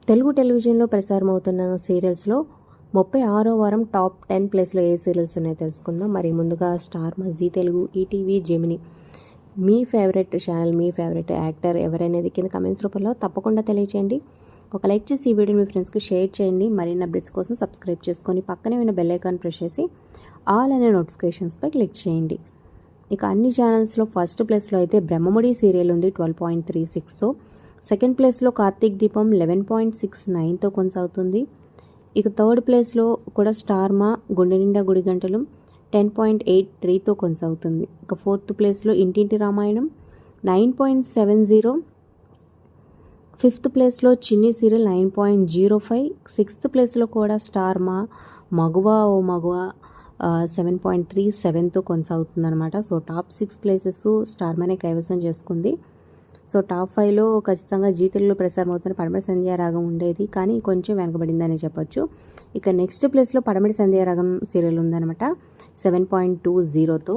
తెలుగు టెలివిజన్లో ప్రసారమవుతున్న సీరియల్స్లో 36వ వారం టాప్ 10 ప్లేస్లో ఏ సీరియల్స్ ఉన్నాయో తెలుసుకుందాం. మరి ముందుగా స్టార్ మా, జీ తెలుగు, ఈటీవీ, జెమినీ, మీ ఫేవరెట్ ఛానల్, మీ ఫేవరెట్ యాక్టర్ ఎవరనేది కింద కమెంట్స్ రూపంలో తప్పకుండా తెలియచేయండి. ఒక లైక్ చేసి ఈ వీడియోని మీ ఫ్రెండ్స్కి షేర్ చేయండి. మరిన్ని అప్డేట్స్ కోసం సబ్స్క్రైబ్ చేసుకొని పక్కనే ఉన్న బెల్ ఐకాన్ ప్రెస్ చేసి ఆల్ అనే నోటిఫికేషన్స్పై క్లిక్ చేయండి. ఇక అన్ని ఛానల్స్లో ఫస్ట్ ప్లేస్లో అయితే బ్రహ్మముడి సీరియల్ ఉంది 12.36తో. సెకండ్ ప్లేస్లో కార్తీక్ దీపం 11.69తో కొనసాగుతుంది. ఇక థర్డ్ ప్లేస్లో కూడా స్టార్ మా, గుండె నిండా గుడి గంటలు 10.83తో కొనసాగుతుంది. ఇక ఫోర్త్ ప్లేస్లో ఇంటింటి రామాయణం 9.70. ఫిఫ్త్ ప్లేస్లో చిన్ని సీరియల్ 9.05. సిక్స్త్ ప్లేస్లో కూడా స్టార్ మా, మగువ ఓ మగువ 7.37తో కొనసాగుతుంది అనమాట. సో టాప్ 6 ప్లేసెస్ స్టార్ మానే కైవసం చేసుకుంది. సో టాప్ 5లో ఖచ్చితంగా జీ తెలుగులో ప్రసారం అవుతున్న పడమటి సంధ్యారాగం ఉండేది, కానీ కొంచెం వెనకబడిందని చెప్పొచ్చు. ఇక నెక్స్ట్ ప్లేస్లో పడమటి సంధ్యారాగం సీరియల్ ఉందన్నమాట 7.20తో.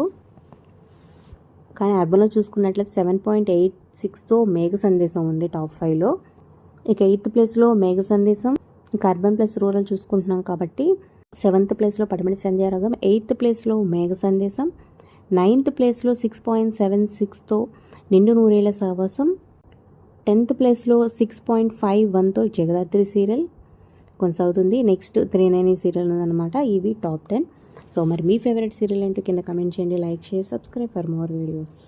కానీ అర్బన్లో చూసుకున్నట్లయితే 7.86తో మేఘ సందేశం ఉంది టాప్ 5లో. ఇక 8th ప్లేస్లో మేఘ సందేశం. ఇక అర్బన్ ప్లస్ రూరల్ చూసుకుంటున్నాం కాబట్టి 7th ప్లేస్లో పడమటి సంధ్యారాగం, 8th ప్లేస్లో మేఘ సందేశం, 9th ప్లేస్లో 6.76తో నిండు నూరేళ్ల సహవాసం, 10th ప్లేస్లో 6.51తో జగదాత్రి సీరియల్ కొనసాగుతుంది. నెక్స్ట్ 390 సీరియల్ ఉందన్నమాట. ఇవి టాప్ 10. సో మరి మీ ఫేవరెట్ సీరియల్ ఏంటో కింద కమెంట్ చేయండి, like share, subscribe for more videos.